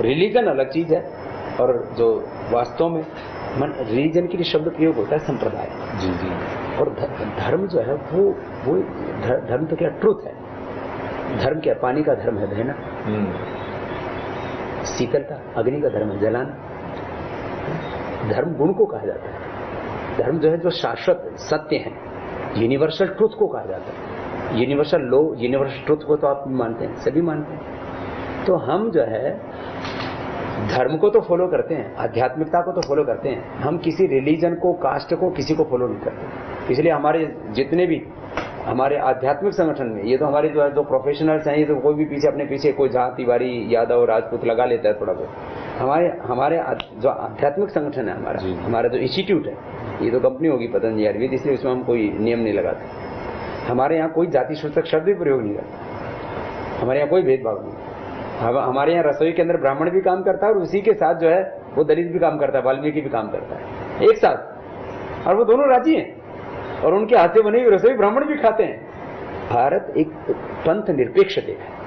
Religion अलग चीज है, और जो वास्तव में रिलीजन के लिए शब्द प्रयोग होता है संप्रदाय। जी जी। और धर्म जो है वो धर्म तो क्या, ट्रुथ है। धर्म क्या, पानी का धर्म है बहना, शीतलता, अग्नि का धर्म है जलाना। धर्म गुण को कहा जाता है। धर्म जो है जो शाश्वत सत्य है, यूनिवर्सल ट्रुथ को कहा जाता है। यूनिवर्सल लॉ, यूनिवर्सल ट्रुथ को तो आप मानते हैं, सभी मानते हैं। तो हम जो है धर्म को तो फॉलो करते हैं, आध्यात्मिकता को तो फॉलो करते हैं, हम किसी रिलीजन को, कास्ट को, किसी को फॉलो नहीं करते। इसलिए हमारे जितने भी हमारे आध्यात्मिक संगठन में, ये तो हमारे जो है जो प्रोफेशनल्स हैं, ये तो कोई भी पीछे अपने पीछे कोई जात, तिवारी, यादव, राजपूत लगा लेता है थोड़ा बहुत। हमारे जो आध्यात्मिक संगठन है हमारा जो इंस्टीट्यूट है, ये तो कंपनी होगी पतंजलि आयुर्वेद, इसलिए उसमें हम कोई नियम नहीं लगाते। हमारे यहाँ कोई जाति सूचक शब्द भी प्रयोग नहीं करता, हमारे यहाँ कोई भेदभाव नहीं। हमारे यहाँ रसोई के अंदर ब्राह्मण भी काम करता है और उसी के साथ जो है वो दलित भी काम करता है, वाल्मीकि भी काम करता है एक साथ, और वो दोनों राजी हैं और उनके हाथ से बनी हुई रसोई ब्राह्मण भी खाते हैं। भारत एक पंथ निरपेक्ष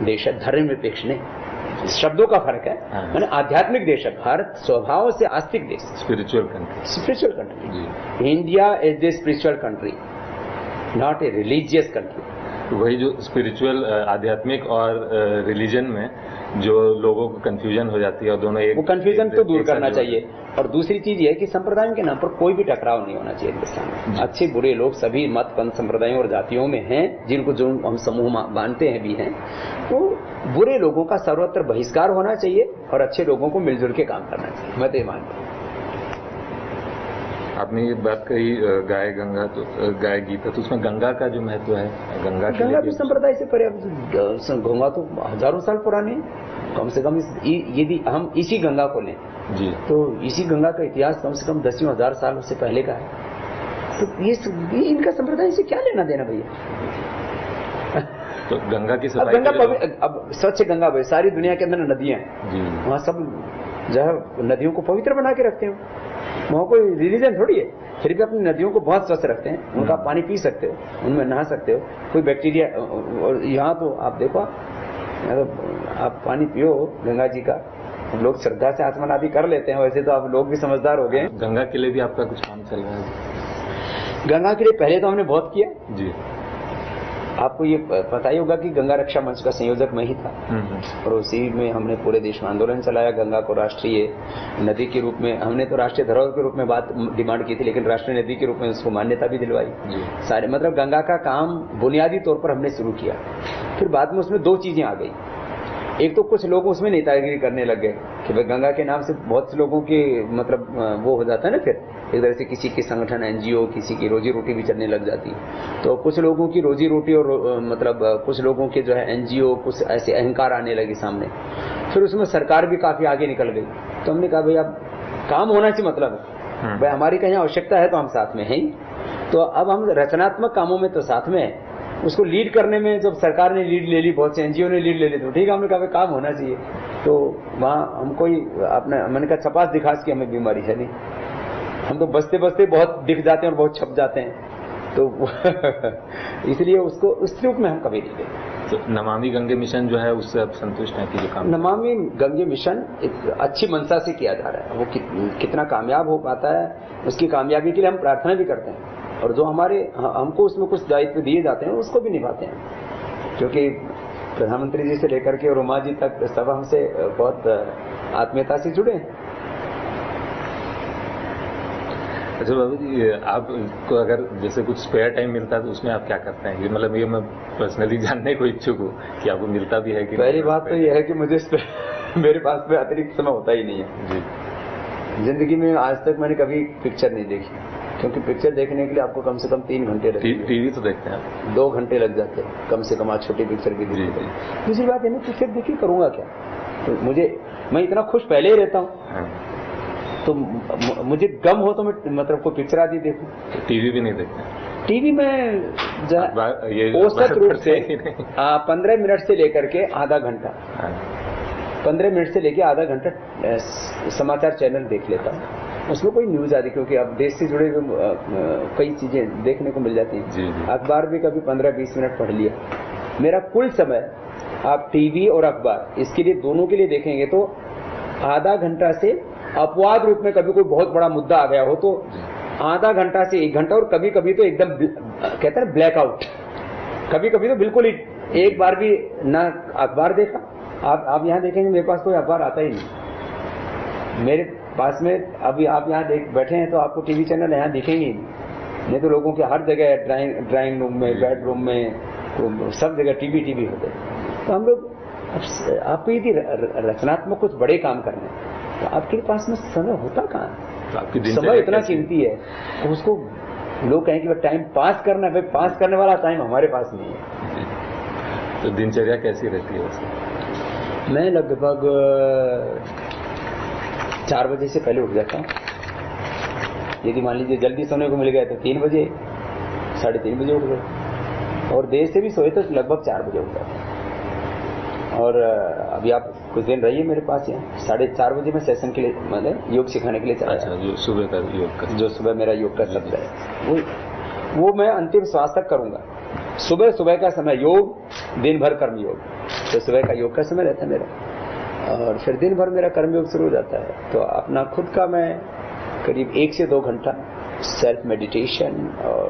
देश है, धर्म निरपेक्ष नहीं। शब्दों का फर्क है, मैंने आध्यात्मिक देश है भारत, स्वभाव से आस्तिक देश, spiritual country. Spiritual country. India is a spiritual country, not a religious country. वही जो स्पिरिचुअल, आध्यात्मिक और रिलीजन में जो लोगों को कंफ्यूजन हो जाती है, और दोनों एक, वो कंफ्यूजन तो दूर करना चाहिए। और दूसरी चीज ये है कि संप्रदायों के नाम पर कोई भी टकराव नहीं होना चाहिए हिंदुस्तान में। अच्छे बुरे लोग सभी मत, पंथ, संप्रदायों और जातियों में हैं, जिनको जो हम समूह मानते हैं भी हैं। तो बुरे लोगों का सर्वत्र बहिष्कार होना चाहिए और अच्छे लोगों को मिलजुल के काम करना चाहिए, मैं तो ये मानता हूँ। आपने ये बात कही गाय गंगा, तो गाय गीता, तो उसमें गंगा का जो महत्व है, गंगा भी संप्रदाय से परे। गंगा तो हजारों साल पुरानी है, कम से कम यदि हम इसी गंगा को लें जी, तो इसी गंगा का इतिहास कम से कम 10,000 साल से पहले का है। तो ये इनका संप्रदाय से क्या लेना देना भैया। तो गंगा की सफाई, गंगा अब स्वच्छ गंगा भाई, सारी दुनिया के अंदर नदियां हैं, वहाँ सब जो है नदियों को पवित्र बना के रखते हैं। वहाँ कोई रिलीजन थोड़ी है, फिर भी अपनी नदियों को बहुत स्वच्छ रखते हैं। उनका पानी पी सकते हो, उनमें नहा सकते हो, कोई बैक्टीरिया। और यहाँ तो आप देखो, आप पानी पियो गंगा जी का, लोग श्रद्धा से आचमन आदि कर लेते हैं। वैसे तो आप लोग भी समझदार हो गए। गंगा के लिए भी आपका कुछ काम चल रहा है? गंगा के लिए पहले तो हमने बहुत किया जी। आपको ये पता ही होगा कि गंगा रक्षा मंच का संयोजक मैं ही था, और उसी में हमने पूरे देश में आंदोलन चलाया। गंगा को राष्ट्रीय नदी के रूप में, हमने तो राष्ट्रीय धरोहर के रूप में बात डिमांड की थी, लेकिन राष्ट्रीय नदी के रूप में उसको मान्यता भी दिलवाई सारे। मतलब गंगा का काम बुनियादी तौर पर हमने शुरू किया। फिर बाद में उसमें दो चीजें आ गई। एक तो कुछ लोग उसमें नेतागिरी करने लग गए कि भाई गंगा के नाम से बहुत से लोगों की मतलब वो हो जाता है ना, फिर एक तरह से किसी के संगठन, एनजीओ, किसी की रोजी रोटी भी चलने लग जाती है। तो कुछ लोगों की रोजी रोटी और मतलब कुछ लोगों के जो है एनजीओ, कुछ ऐसे अहंकार आने लगे सामने। फिर उसमें सरकार भी काफी आगे निकल गई। तो हमने कहा भाई अब काम होना चाहिए, मतलब भाई हमारी कहीं आवश्यकता है तो हम साथ में हैं। तो अब हम रचनात्मक कामों में तो साथ में है, उसको लीड करने में जब सरकार ने लीड ले ली, बहुत से एनजीओ ने लीड ले ली, तो ठीक है, हमने कहा काम होना चाहिए। तो वहाँ हम कोई अपना, मैंने कहा छपास दिखास की हमें बीमारी है नहीं, हम तो बसते बसते बहुत दिख जाते हैं और बहुत छप जाते हैं। तो इसलिए उसको उस रूप में हम कभी नहीं गए। तो नमामि गंगे मिशन जो है उससे आप संतुष्ट हैं कि जो काम? नमामि गंगे मिशन एक अच्छी मंशा से किया जा रहा है। वो कितना कामयाब हो पाता है, उसकी कामयाबी के लिए हम प्रार्थना भी करते हैं, और जो हमको उसमें कुछ दायित्व दिए जाते हैं उसको भी निभाते हैं। क्योंकि प्रधानमंत्री जी से लेकर के उमा जी तक सब हमसे बहुत आत्मीयता से जुड़े हैं। अच्छा बाबू जी, आपको अगर जैसे कुछ स्पेयर टाइम मिलता है तो उसमें आप क्या करते हैं? ये मतलब ये मैं पर्सनली जानने को इच्छुक हूँ कि आपको मिलता भी है कि? पहली बात तो यह है कि मुझे मेरे पास में अतिरिक्त समय होता ही नहीं है जी। जिंदगी में आज तक मैंने कभी पिक्चर नहीं देखी, क्योंकि पिक्चर देखने के लिए आपको कम से कम 3 घंटे लगते हैं। टीवी तो देखते हैं 2 घंटे लग जाते हैं कम से कम, आज छोटी पिक्चर भी देखी। दूसरी बात है, मैं पिक्चर देखी करूंगा क्या? तो मैं इतना खुश पहले ही रहता हूँ, तो मुझे गम हो तो मैं मतलब कोई पिक्चर आदि देखूं। टीवी भी नहीं देखते? टीवी में औसत रूप से 15 मिनट से लेकर के आधा घंटा, 15 मिनट से लेकर आधा घंटा समाचार चैनल देख लेता हूँ। उसमें कोई न्यूज आदि, क्योंकि अब देश से जुड़े कई चीजें देखने को मिल जाती हैं। अखबार भी कभी 15-20 मिनट पढ़ लिया। मेरा कुल समय आप टीवी और अखबार, इसके लिए दोनों के लिए देखेंगे तो आधा घंटा से अपवाद रूप में कभी कोई बहुत बड़ा मुद्दा आ गया हो तो आधा घंटा से 1 घंटा, और कभी कभी तो एकदम कहते हैं ब्लैकआउट, कभी कभी तो बिल्कुल ही एक बार भी ना अखबार देखा। आप यहाँ देखेंगे मेरे पास कोई अखबार आता ही नहीं मेरे पास में। अभी आप यहाँ बैठे हैं तो आपको टीवी चैनल यहाँ दिखेंगे ही नहीं तो लोगों के हर जगह ड्राइंग रूम में, बेडरूम में, सब जगह टीवी होते हैं। तो हम लोग आपको यदि रचनात्मक कुछ बड़े काम करने तो आपके पास में समय होता कहाँ है? समय इतना कीमती है तो उसको लोग कहें कि टाइम पास करना है, पास करने वाला टाइम हमारे पास नहीं है। तो दिनचर्या कैसी रहती है वैसे? मैं लगभग 4 बजे से पहले उठ जाता हूँ। यदि मान लीजिए जल्दी सोने को मिल गया तो 3 बजे, 3:30 बजे उठ गए, और देर से भी सोए तो लगभग 4 बजे उठ जाता हूँ। और अभी आप कुछ दिन रहिए मेरे पास यहाँ, 4:30 बजे मैं सेशन के लिए मतलब योग सिखाने के लिए चला जाता हूँ। सुबह का योग का, जो सुबह मेरा योग का सत्र है वो मैं अंतिम श्वास तक करूंगा। सुबह का समय योग, दिन भर कर्म योग, तो सुबह का योग का समय रहता है मेरा, और फिर दिन भर मेरा कर्म योग शुरू हो जाता है। तो अपना खुद का मैं करीब 1 से 2 घंटा सेल्फ मेडिटेशन, और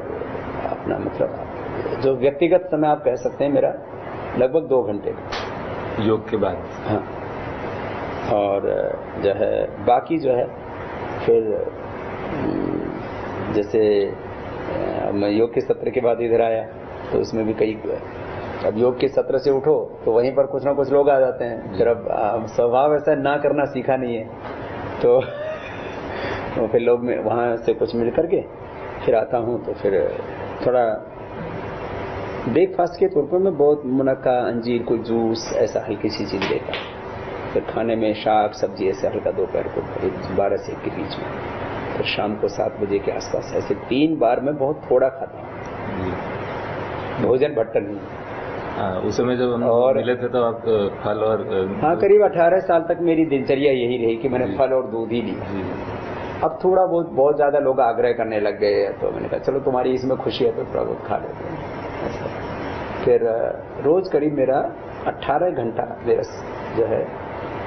अपना मतलब जो व्यक्तिगत समय आप कह सकते हैं मेरा लगभग 2 घंटे योग के बाद। हाँ, और जो है बाकी जो है फिर जैसे मैं योग के सत्र के बाद इधर आया तो उसमें भी कई, अब योग के सत्र से उठो तो वहीं पर कुछ ना कुछ लोग आ जाते हैं। फिर अब स्वभाव ऐसा ना करना सीखा नहीं है तो फिर लोग में वहाँ से कुछ मिल करके फिर आता हूँ। तो फिर थोड़ा ब्रेकफास्ट के तौर पर मैं बहुत मुनक्का, अंजीर, कोई जूस, ऐसा हल्की सी चीज़ लेता हूँ। फिर खाने में शाक सब्जी ऐसे हल्का दोपहर को 12 से 1 के बीच में, फिर शाम को 7 बजे के आसपास, ऐसे 3 बार मैं बहुत थोड़ा खाता हूँ, भोजन भट्टर नहीं। उस समय जब हम मिले थे तो आप फल और हाँ, करीब 18 साल तक मेरी दिनचर्या यही रही कि मैंने फल और दूध ही लिया। अब थोड़ा बहुत ज़्यादा लोग आग्रह करने लग गए तो मैंने कहा चलो तुम्हारी इसमें खुशी है तो थोड़ा बहुत खा लेते हैं। फिर रोज करीब मेरा 18 घंटा मेरा जो है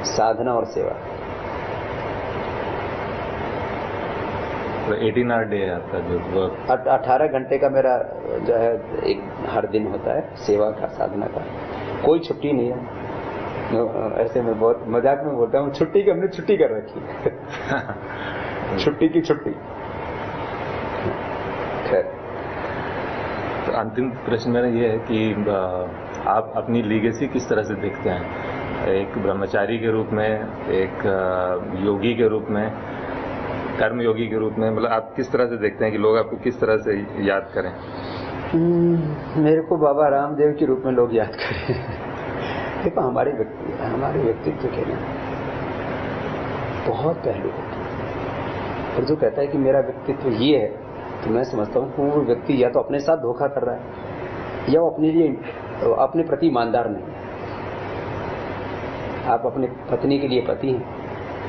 साधना और सेवा। तो 18 आवर डे है आपका जो वर्क? 18 घंटे का मेरा जो है एक हर दिन होता है सेवा का, साधना का, कोई छुट्टी नहीं है। ऐसे में बहुत मजाक में बोलता हूँ, छुट्टी की हमने छुट्टी कर रखी है छुट्टी की छुट्टी। खैर, तो अंतिम प्रश्न मेरा ये है कि आप अपनी लीगेसी किस तरह से देखते हैं, एक ब्रह्मचारी के रूप में, एक योगी के रूप में, कर्म योगी के रूप में, मतलब आप किस तरह से देखते हैं कि लोग आपको किस तरह से याद करें? मेरे को बाबा रामदेव के रूप में लोग याद करें। देखो हमारे व्यक्तित्व के ना बहुत पहलू होते हैं, और जो कहता है कि मेरा व्यक्तित्व ये है तो मैं समझता हूँ कि वो व्यक्ति या तो अपने साथ धोखा कर रहा है या वो अपने प्रति ईमानदार नहीं है। आप अपने पत्नी के लिए पति हैं,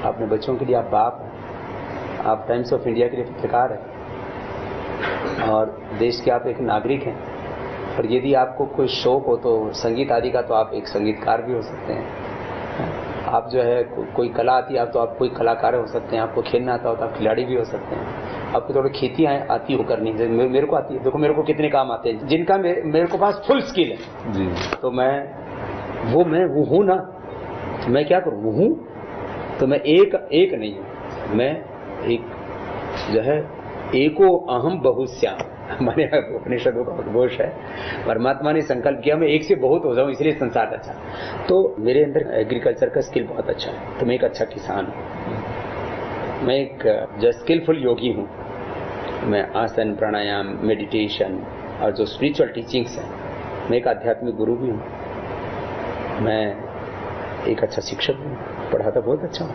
अपने बच्चों के लिए आप बाप हैं, आप टाइम्स ऑफ इंडिया के लिए पत्रकार हैं, और देश के आप एक नागरिक हैं। और यदि आपको कोई शौक हो तो संगीत आदि का तो आप एक संगीतकार भी हो सकते हैं। आप जो है कोई कला आती है आप तो आप कोई कलाकार हो सकते हैं। आपको खेलना आता हो तो आप खिलाड़ी भी हो सकते हैं। आपको थोड़ी खेती आती हो करनी, मेरे को आती है। देखो मेरे को कितने काम आते हैं जिनका मेरे को पास फुल स्किल है जी। तो मैं वो हूँ ना, तो मैं क्या करूँ, वो हूँ तो मैं एक नहीं हूँ, मैं एक जो है एको अहम बहुश्याम, हमारे उपनिषदों का उद्घोष है। परमात्मा ने संकल्प किया मैं एक से बहुत हो जाऊं, इसलिए संसार अच्छा। तो मेरे अंदर एग्रीकल्चर का स्किल बहुत अच्छा है, तो मैं एक अच्छा किसान हूँ। मैं एक जो स्किलफुल योगी हूँ। मैं आसन, प्राणायाम, मेडिटेशन और जो स्पिरिचुअल टीचिंग्स हैं, मैं एक आध्यात्मिक गुरु भी हूँ। मैं एक अच्छा शिक्षक हूँ, पढ़ाता बहुत अच्छा हूँ।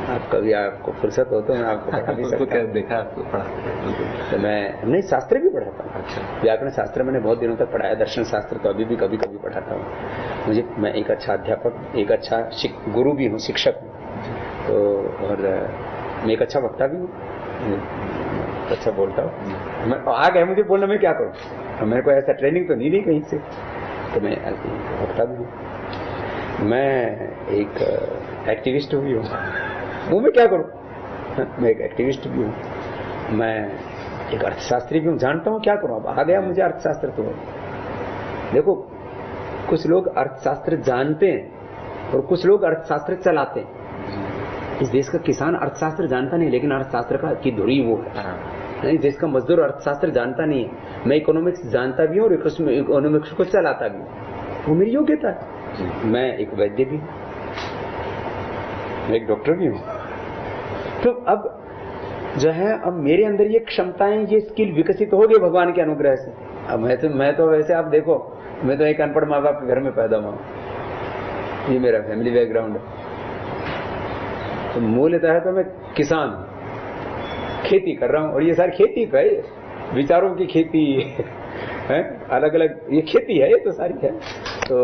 आप कभी आपको फुर्सत हो तो मैं आपको पढ़ा भी सकता हूँ। देखा आपको पढ़ा तो मैं शास्त्र भी पढ़ाता हूँ। अच्छा। व्याकरण शास्त्र मैंने बहुत दिनों तक पढ़ाया, दर्शन शास्त्र तो अभी भी कभी कभी पढ़ाता हूँ। मैं एक अच्छा अध्यापक, एक अच्छा गुरु भी हूँ, शिक्षक हूँ। तो और मैं एक अच्छा वक्ता भी हूँ, अच्छा बोलता हूँ। मैं आ गए मुझे बोलना, मैं क्या करूँ, मेरे को ऐसा ट्रेनिंग तो नहीं कहीं से, तो मैं वक्ता भी हूँ। मैं एक एक्टिविस्ट भी हूँ। वो मैं क्या करूँ, मैं एक एक्टिविस्ट भी हूँ, मैं एक अर्थशास्त्री भी हूँ, जानता हूँ क्या करूँ। अब आ गया मुझे अर्थशास्त्र। तो देखो, कुछ लोग अर्थशास्त्र जानते हैं और कुछ लोग अर्थशास्त्र चलाते हैं। इस देश का किसान अर्थशास्त्र जानता नहीं, लेकिन अर्थशास्त्र की धुरी वो है। इस देश का मजदूर अर्थशास्त्र जानता नहीं है। मैं इकोनॉमिक्स जानता भी हूँ और इकोनॉमिक्स को चलाता भी हूँ, वो मेरी योग्यता है। मैं एक वैद्य भी हूँ, मैं एक डॉक्टर भी हूँ। तो अब जो है, अब मेरे अंदर ये क्षमताएं, ये स्किल विकसित हो गई भगवान के अनुग्रह से। अब मैं तो वैसे, आप देखो, मैं तो एक अनपढ़ माँ बाप के घर में पैदा हुआ हूँ, ये मेरा फैमिली बैकग्राउंड है। तो मूलतः है तो मैं किसान हूँ, खेती कर रहा हूँ, और ये सारी खेती पे विचारों की खेती है, अलग अलग ये खेती है, ये तो सारी है। तो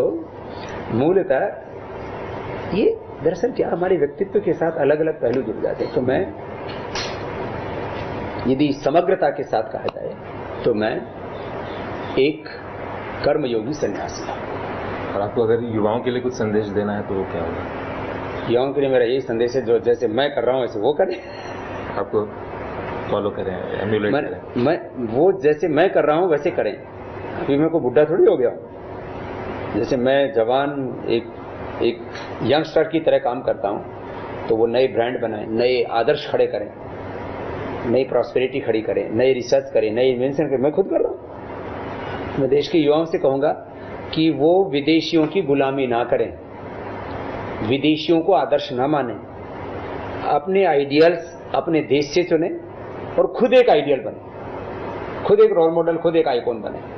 मूलतः ये दरअसल क्या, हमारे व्यक्तित्व के साथ अलग अलग पहलू जुड़ जाते हैं। तो मैं, यदि समग्रता के साथ कहा जाए, तो मैं एक कर्मयोगी सन्यासी हूं। और आपको अगर युवाओं के लिए कुछ संदेश देना है तो वो क्या होगा? युवाओं के लिए मेरा यही संदेश है, जो जैसे मैं कर रहा हूं वैसे वो करें, आपको फॉलो करें, एम्यूलेट करें। मैं वो जैसे मैं कर रहा हूं वैसे करें। अभी मैं कोई बुढ़ा थोड़ी हो गया हूं। जैसे मैं जवान एक यंगस्टर की तरह काम करता हूं, तो वो नए ब्रांड बनाएं, नए आदर्श खड़े करें, नई प्रॉस्पेरिटी खड़ी करें, नई रिसर्च करें, नई इन्वेंशन करें। मैं खुद कर रहा हूं। मैं देश के युवाओं से कहूंगा कि वो विदेशियों की गुलामी ना करें, विदेशियों को आदर्श ना माने, अपने आइडियल्स अपने देश से चुने और खुद एक आइडियल बने, खुद एक रोल मॉडल, खुद एक आइकॉन बने।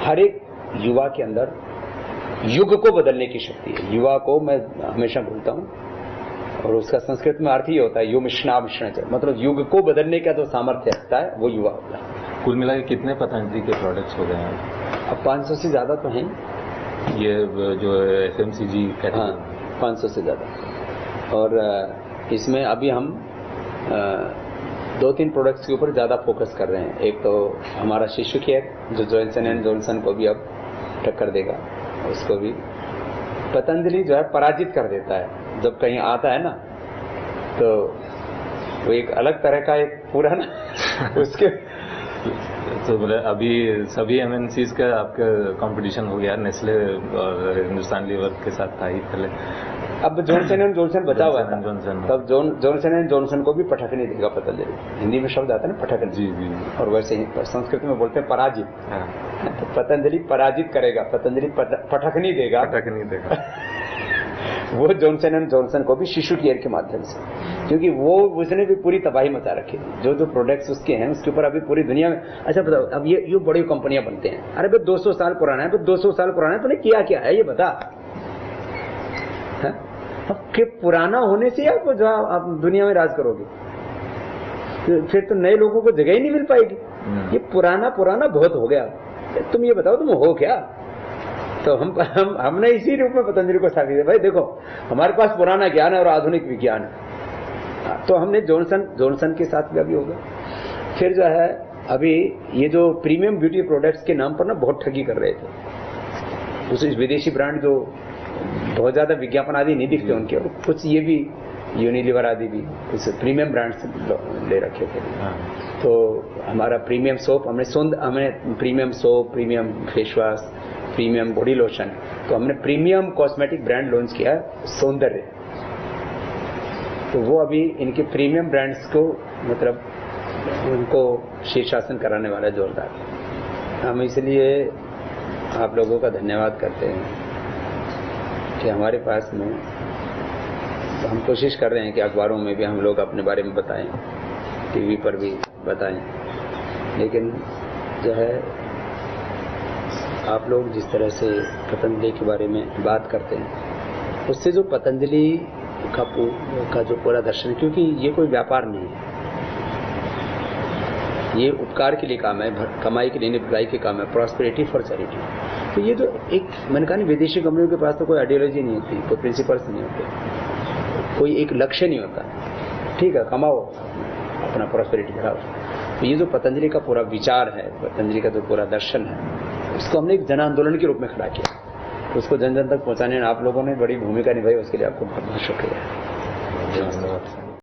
हर एक युवा के अंदर युग को बदलने की शक्ति है। युवा को मैं हमेशा बोलता हूं, और उसका संस्कृत में अर्थ ही होता है युमिष्णाभिष्ण, मतलब युग को बदलने का जो सामर्थ्य रखता है वो युवा होता है। कुल मिलाकर कितने पतंजलि के प्रोडक्ट्स हो गए हैं? अब 500 से ज्यादा तो हैं। ये जो FMCG कहते हैं, 500 से ज्यादा। और इसमें अभी हम 2-3 प्रोडक्ट्स के ऊपर ज्यादा फोकस कर रहे हैं। एक तो हमारा शिशु केयर, जो जॉनसन एंड जॉनसन को भी अब टक्कर देगा, उसको भी पतंजलि जो है पराजित कर देता है। जब कहीं आता है ना, तो वो एक अलग तरह का एक पूरा ना उसके तो अभी सभी MNCs का आपका कंपटीशन हो गया, नेस्ले और हिंदुस्तान लीवर के साथ था ही पहले। अब जॉनसन एंड जॉनसन बचा हुआ है, तब जॉनसन एंड जॉनसन को भी पटकने देगा पतंजलि। हिंदी में शब्द आता है ना पटकन, जी जी, और वैसे ही संस्कृत में बोलते हैं पराजित। तो पतंजलि पराजित करेगा, पतंजलि पटकनी देगा, वो जॉनसन एंड जॉनसन को भी शिशु केयर के माध्यम से, क्योंकि वो उसने भी पूरी तबाही मचा रखी थी। जो प्रोडक्ट्स उसके हैं उसके ऊपर अभी पूरी दुनिया में। अच्छा बताओ, अब ये बड़ी कंपनियां बनते हैं, अरे भाई 200 साल पुराना है, 200 साल पुराना है, तूने किया क्या है ये बता। कि पुराना होने से आप दुनिया में राज करोगे, फिर तो नए लोगों को जगह ही नहीं मिल पाएगी। ये पुराना बहुत हो गया। तुम ये बताओ, तुम हो क्या? तो हमने इसी रूप में पतंजलि को स्थापित है। भाई देखो, हमारे पास पुराना ज्ञान है और आधुनिक विज्ञान है। तो हमने जॉनसन के साथ भी अभी होगा। फिर जो है, अभी ये जो प्रीमियम ब्यूटी प्रोडक्ट्स के नाम पर ना बहुत ठगी कर रहे थे, उस विदेशी ब्रांड जो बहुत ज्यादा विज्ञापन आदि नहीं दिखते उनके, और कुछ ये भी यूनिलीवर आदि भी कुछ प्रीमियम ब्रांड्स ले रखे थे। तो हमारा प्रीमियम सोप, हमने premium soap, premium face wash, premium body lotion, तो हमने प्रीमियम कॉस्मेटिक ब्रांड लॉन्च किया सौंदर्य। तो वो अभी इनके प्रीमियम ब्रांड्स को, मतलब उनको शीर्षासन कराने वाला जोरदार। हम इसलिए आप लोगों का धन्यवाद करते हैं कि हमारे पास में, तो हम कोशिश कर रहे हैं कि अखबारों में भी हम लोग अपने बारे में बताएं, टीवी पर भी बताएं, लेकिन जो है आप लोग जिस तरह से पतंजलि के बारे में बात करते हैं, उससे जो पतंजलि का जो पूरा दर्शन है, क्योंकि ये कोई व्यापार नहीं है, ये उपकार के लिए काम है, कमाई के लिए नहीं, भलाई के काम है, प्रॉस्पेरिटी फॉर चैरिटी। तो ये जो एक, मैंने कहा नहीं, विदेशी कंपनियों के पास तो कोई आइडियोलॉजी नहीं होती, कोई प्रिंसिपल्स नहीं होते, कोई एक लक्ष्य नहीं होता। ठीक है, कमाओ, अपना प्रॉस्पेरिटी बढ़ाओ, तो ये जो पतंजलि का पूरा विचार है, पतंजलि का जो पूरा दर्शन है, उसको हमने एक जन आंदोलन के रूप में खड़ा किया। तो उसको जन जन तक पहुंचाने में आप लोगों ने बड़ी भूमिका निभाई, उसके लिए आपको बहुत बहुत शुक्रिया। धन्यवाद।